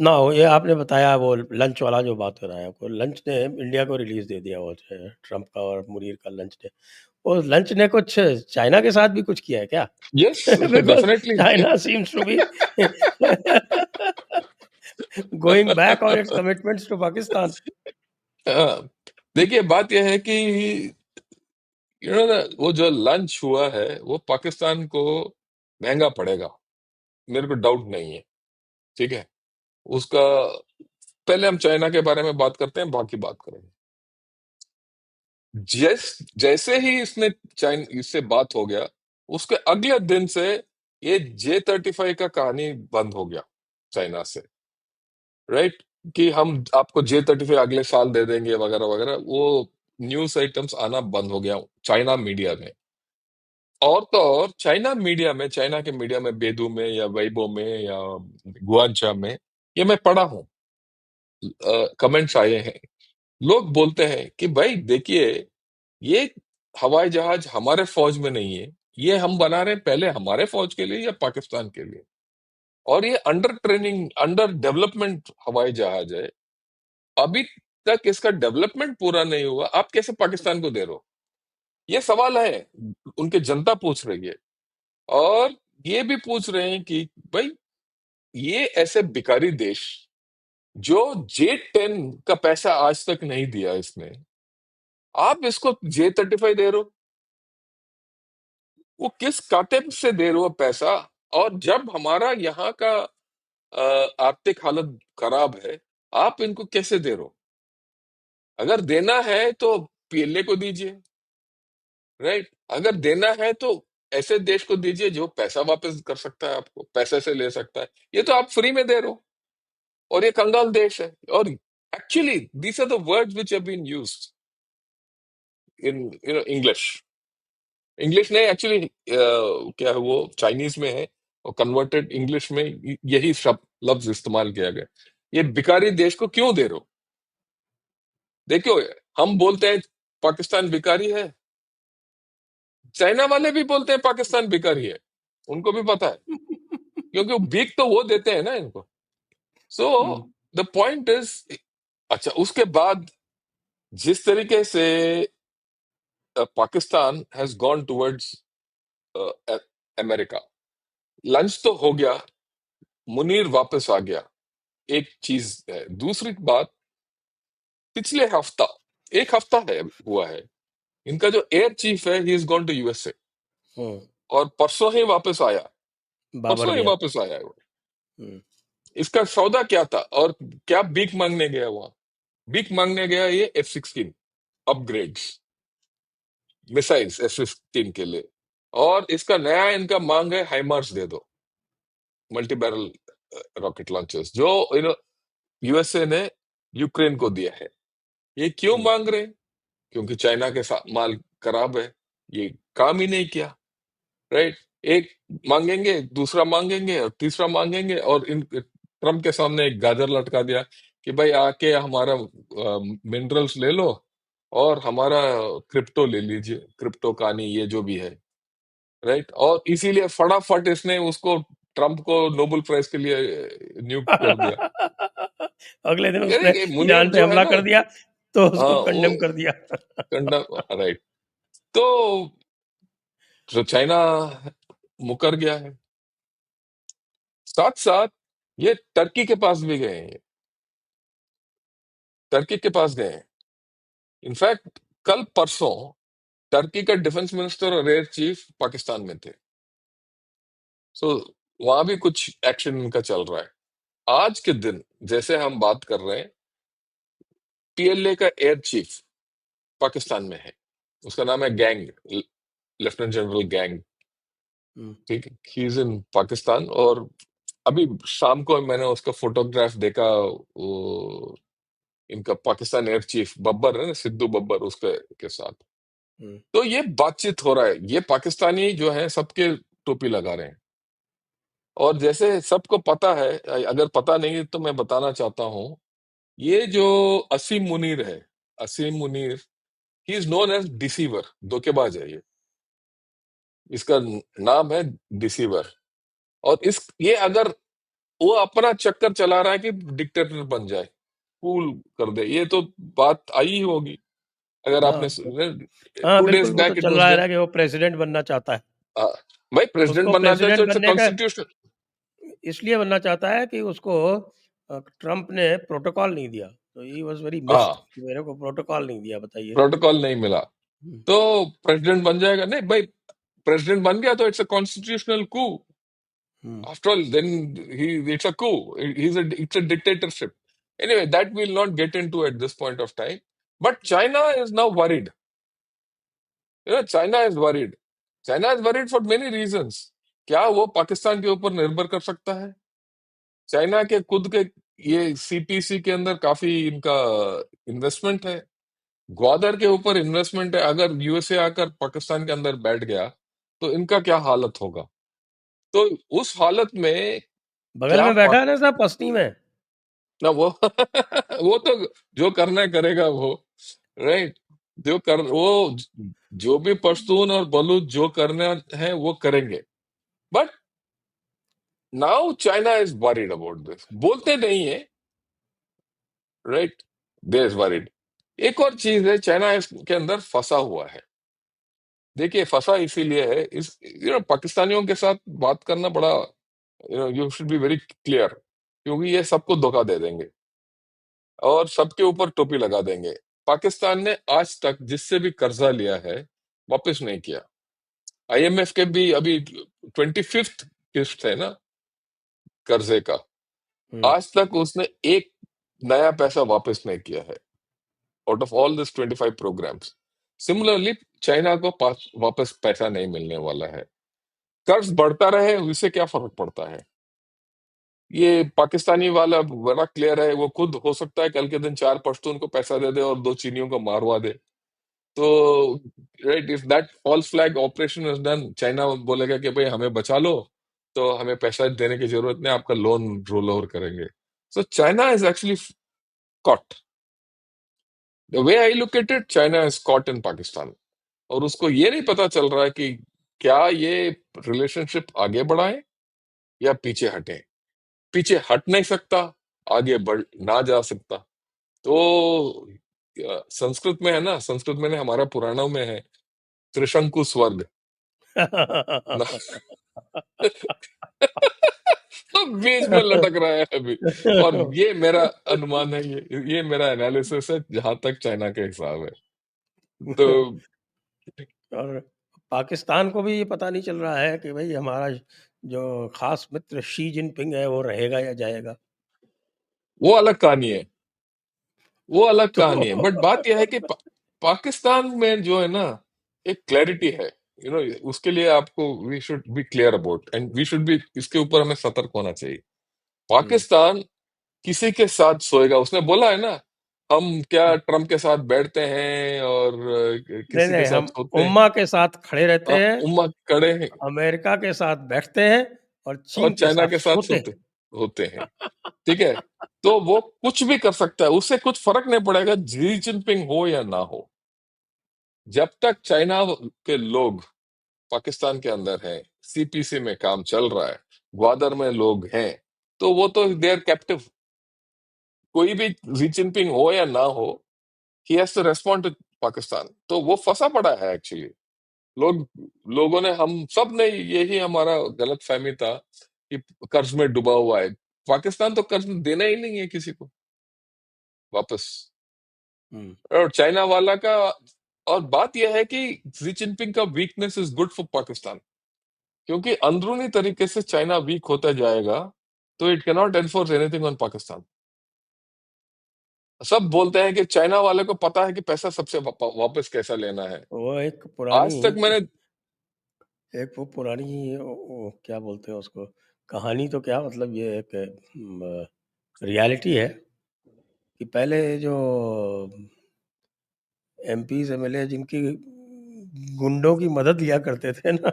ना हो। ये आपने बताया वो लंच वाला जो बात कर रहा है, आपको लंच ने इंडिया को रिलीज दे दिया, वो ट्रम्प का और मुनीर का लंच ने। वो लंच ने कुछ चाइना के साथ भी कुछ किया है क्या? Yes, because definitely. China seems to be going back on its commitments to Pakistan. देखिए, बात यह है कि वो जो लंच हुआ है वो पाकिस्तान को महंगा पड़ेगा, मेरे को डाउट नहीं है। ठीक है, उसका पहले हम चाइना के बारे में बात करते हैं, बाकी बात करेंगे। जैसे ही इससे बात हो गया, उसके अगले दिन से ये J-35 का कहानी बंद हो गया चाइना से, राइट? कि हम आपको J-35 अगले साल दे देंगे वगैरह वगैरह, वो न्यूज आइटम्स आना बंद हो गया चाइना मीडिया में। और तो और चाइना के मीडिया में, बेदू में या weibo में या गुआनचा में, ये मैं पढ़ा हूं, कमेंट्स आए हैं। लोग बोलते हैं कि भाई देखिए, ये हवाई जहाज हमारे फौज में नहीं है, ये हम बना रहे हैं पहले हमारे फौज के लिए या पाकिस्तान के लिए, और ये अंडर ट्रेनिंग, अंडर डेवलपमेंट हवाई जहाज है। अभी तक इसका डेवलपमेंट पूरा नहीं हुआ, आप कैसे पाकिस्तान को दे रहे हो? ये सवाल है, उनके जनता पूछ रही है। और ये भी पूछ रहे हैं कि भाई, ये ऐसे भिखारी देश जो J-10 का पैसा आज तक नहीं दिया इसने, आप इसको J-35 दे रहे हो? वो किस काटे से दे रहे हो पैसा? और जब हमारा यहाँ का आर्थिक हालत खराब है, आप इनको कैसे दे रहे हो? अगर देना है तो PLA को दीजिए, राइट? अगर देना है तो ऐसे देश को दीजिए जो पैसा वापस कर सकता है, आपको पैसे से ले सकता है। ये तो आप फ्री में दे रहे हो, और ये कंगाल देश है। और actually these are the words which have been used in English. English ने एक्चुअली क्या है, वो चाइनीज में है, और कन्वर्टेड इंग्लिश में यही शब्द लफ्ज इस्तेमाल किया गया। ये भिखारी देश को क्यों दे रहे हो? देखियो, हम बोलते हैं पाकिस्तान भिखारी है, चाइना वाले भी बोलते हैं पाकिस्तान भिखारी है, उनको भी पता है, क्योंकि वो भीख तो वो देते हैं ना इनको। सो द पॉइंट इज, अच्छा, उसके बाद जिस तरीके से Pakistan has gone towards America, lunch तो हो गया, मुनीर वापस आ गया, एक चीज है। दूसरी बात, पिछले हफ्ता, एक हफ्ता है हुआ है, इनका जो एयर चीफ है, he is gone to USA, और बाबर परसों ही गया। वापस आया है वो। इसका सौदा क्या था, और क्या भीख मांगने गया वहां? भीख मांगने गया ये F-16 अपग्रेड्स, मिसाइल्स F-15 के लिए। और इसका नया इनका मांग है, हाइमार्स दे दो, मल्टी बैरल रॉकेट लॉन्चर्स, जो USA ने यूक्रेन को दिया है। ये क्यों मांग रहे हैं? क्योंकि चाइना के साथ माल खराब है, ये काम ही नहीं किया, राइट? एक मांगेंगे, दूसरा मांगेंगे, और तीसरा मांगेंगे, और इन ट्रम्प के सामने एक गाजर लटका दिया कि भाई आके हमारा मिनरल्स ले लो, और हमारा क्रिप्टो ले लीजिए, क्रिप्टो कहानी ये जो भी है, राइट? और इसीलिए फटाफट इसने उसको, ट्रम्प को नोबेल प्राइज के लिए नियुक्त कर दिया। अगले दिन यानी उसने कि मुनीर ईरान पे जो है हमला ना, कर दिया, तो उसको हाँ, वो कंडेम कर दिया। कंडा, राइट? तो चाइना मुकर गया है। साथ साथ ये टर्की के पास भी गए हैं, टर्की के पास गए हैं। इनफैक्ट कल परसों टर्की का डिफेंस मिनिस्टर और एयर चीफ पाकिस्तान में थे। सो वहां भी कुछ एक्शन इनका चल रहा है। आज के दिन जैसे हम बात कर रहे हैं, PLA का एयर चीफ पाकिस्तान में है, उसका नाम है गैंग, लेफ्टिनेंट जनरल गैंग। ठीक है, ही इज इन पाकिस्तान। और अभी शाम को मैंने उसका फोटोग्राफ देखा, वो इनका पाकिस्तान एयर चीफ बब्बर है ना, सिद्धू बब्बर, उसके के साथ। तो ये बातचीत हो रहा है, ये पाकिस्तानी जो है सबके टोपी लगा रहे हैं। और जैसे सबको पता है, अगर पता नहीं है तो मैं बताना चाहता हूं, ये जो असीम मुनीर है, Asim Munir, he is known as deceiver, धोखेबाज है इसका नाम है डिसीवर। और इस ये अगर वो अपना चक्कर चला रहा है कि डिक्टेटर बन जाए, कूल कर दे, ये तो बात आई ही होगी। अगर हाँ, आपने हाँ, 2 days बिल्कुल वो तो बैक इट चल वाज रहा है देयर। ना कि वो प्रेसिडेंट बनना चाहता है। भाई प्रेसिडेंट उसको बनना चाहिए तो प्रेसिडेंट इट्स अ बनने का कॉन्स्टिट्यूशन। इसलिए बनना चाहता है कि उसको ट्रम्प ने प्रोटोकॉल नहीं दिया। तो ही वाज़ वेरी मिस्ड हाँ, कि मेरे को प्रोटोकॉल नहीं दिया, बताइए। प्रोटोकॉल नहीं मिला हुँ, तो प्रेसिडेंट बन जाएगा। नहीं भाई, प्रेसिडेंट बन गया तो इट्स अ कॉन्स्टिट्यूशनल कू। हुँ। After all, then it's a coup. It's a dictatorship. Anyway, that we'll not get into at this point of time. But China is now worried. China is worried. China is worried for many reasons. क्या वो पाकिस्तान के ऊपर निर्भर कर सकता है? China के खुद के ये सीपीसी के अंदर काफी इनका इन्वेस्टमेंट है, ग्वादर के ऊपर इन्वेस्टमेंट है। अगर यूएसए आकर पाकिस्तान के अंदर बैठ गया तो इनका क्या हालत होगा? तो उस हालत में बगल क्या में बैठा है ना साहब, पसनी में। ना वो वो तो जो करना है करेगा वो, राइट। जो भी पश्तून और बलूच जो करना है वो करेंगे। But now China is worried about this, बोलते नहीं है, राइट। They is worried. एक और चीज है, चाइना इसके अंदर फंसा हुआ है। देखिए फंसा इसीलिए है, इस पाकिस्तानियों के साथ बात करना बड़ा, you should be very clear, क्योंकि ये सबको धोखा दे देंगे और सबके ऊपर टोपी लगा देंगे। पाकिस्तान ने आज तक जिससे भी कर्जा लिया है वापस नहीं किया। आईएमएफ के भी अभी 25th किस्त है ना कर्जे का, हुँ। आज तक उसने एक नया पैसा वापस नहीं किया है out of all this 25 programmes. Similarly China को वापस पैसा नहीं मिलने वाला है। कर्ज बढ़ता रहे उससे क्या फर्क पड़ता है? ये पाकिस्तानी वाला बड़ा क्लियर है, वो खुद हो सकता है कल के दिन 4 पश्तून को पैसा दे दे और 2 चीनियों को मारवा दे। तो right, if that false flag operation is done, China बोलेगा कि भाई हमें बचा लो, तो हमें पैसा देने की जरूरत नहीं, आपका लोन रोल ओवर करेंगे। So China is actually caught. The way I look at it, China is caught in Pakistan. और उसको ये नहीं पता चल रहा है कि क्या ये रिलेशनशिप आगे बढ़ाए या पीछे हटे। पीछे हट नहीं सकता, आगे बढ़ ना जा सकता। तो संस्कृत में है ना, संस्कृत में ने हमारा पुराणों में है त्रिशंकु स्वर्ग ना। तो बीच में लटक रहा है अभी। और ये मेरा अनुमान है, ये मेरा एनालिसिस है जहां तक चाइना के हिसाब है। तो और पाकिस्तान को भी ये पता नहीं चल रहा है कि भई हमारा जो ख़ास मित्र शी जिनपिंग है, वो रहेगा या जाएगा। वो अलग कहानी है, वो अलग तो कहानी है। बट बात यह है कि पाकिस्तान में जो है ना, एक क्लैरिटी है, उसके लिए आपको we should be clear about and we should be, इसके ऊपर हमें सतर्क होना चाहिए। हुँ। पाकिस्तान किसी के साथ सोएगा, उसने बोला है ना, हम क्या ट्रम्प के साथ बैठते हैं और नहीं, किसी के नहीं, साथ हम सोते हैं। उम्मा के साथ खड़े रहते हैं, उम्मा खड़े हैं अमेरिका के साथ बैठते हैं और और चीन के चाइना साथ के साथ सोते सोते हैं। होते हैं, ठीक है। तो वो कुछ भी कर सकता है, उससे कुछ फर्क नहीं पड़ेगा जी जिनपिंग हो या ना हो। जब तक चाइना के लोग पाकिस्तान के अंदर हैं, सीपीसी में काम चल रहा है, ग्वादर में लोग हैं, तो वो तो दे आर कैप्टिव। कोई भी जी जिनपिंग हो या ना हो, he has to respond to Pakistan. तो वो फंसा पड़ा है एक्चुअली। लोग लोगों ने, हम सब ने, यही हमारा गलत फहमी था कि कर्ज में डूबा हुआ है। पाकिस्तान तो कर्ज देना ही नहीं है किसी को वापस। हुँ। और चाइना वाला का, और बात यह है कि शी जिनपिंग का weakness is good for Pakistan, क्योंकि अंदरूनी तरीके से चाइना वीक होता जाएगा तो it can not enforce anything on Pakistan. सब बोलते हैं कि चाइना वाले को पता है कि पैसा सबसे वापस कैसा लेना है। वो एक पुरानी आज तक मैंने, एक वो पुरानी वो क्या बोलते हैं उसको, कहानी तो क्या मतलब ये एक रियलिटी है कि पहले जो एमपीज़, एमएलए जिनकी गुंडों की मदद लिया करते थे ना,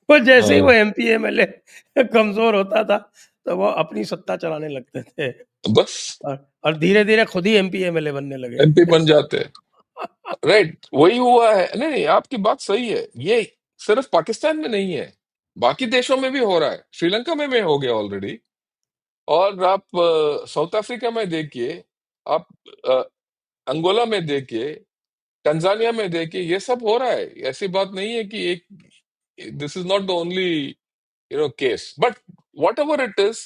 वो जैसे ही वो हाँ, एमपी, एमएलए कमज़ोर होता था, तो वो अपनी सत्ता चलाने लगते थे बस और धीरे-धीरे खुद ही एमपी, एमएलए बनने लगे। एमपी बन जाते हैं। राइट, वही हुआ है। नहीं नहीं, आपकी बात सही है। ये सिर्फ पाकिस्तान में नहीं है, बाकी देशों में भी हो रहा है। श्रीलंका में भी हो गया ऑलरेडी। और आप साउथ अफ्रीका में देखिए, आप अ, अंगोला में देखिए, टंजानिया में देखिए, ये सब हो रहा है। ऐसी बात नहीं है कि एक, this is not the only case, but what ever it is,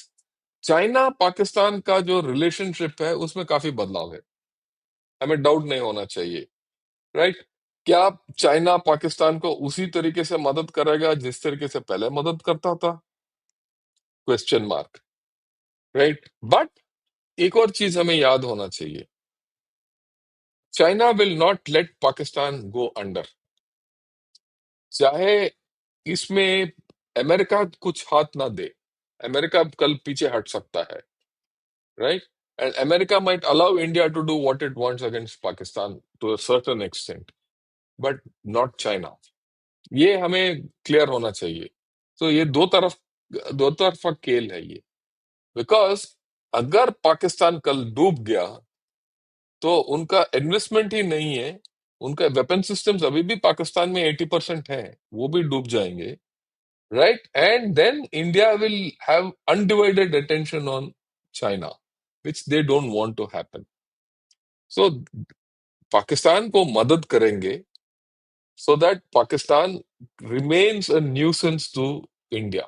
China Pakistan का जो रिलेशनशिप है उसमें काफी बदलाव है, हमें डाउट नहीं होना चाहिए, राइट? क्या चाइना पाकिस्तान को उसी तरीके से मदद करेगा जिस तरीके से पहले मदद करता था? Question mark, right? बट एक और चीज हमें याद होना चाहिए, China will not let Pakistan go under. चाहे इसमें अमेरिका कुछ हाथ ना दे, अमेरिका कल पीछे हट सकता है, right? And America might allow India to do what it wants against Pakistan to a certain extent, but not China. ये हमें क्लियर होना चाहिए। तो ये दो तरफा खेल है ये। बिकॉज अगर पाकिस्तान कल डूब गया तो उनका इन्वेस्टमेंट ही नहीं है, उनका वेपन सिस्टम्स अभी भी पाकिस्तान में 80% है, वो भी डूब जाएंगे, right? And then India will have undivided attention on China, which they don't want to happen. So Pakistan को मदद करेंगे so that Pakistan remains a nuisance to India.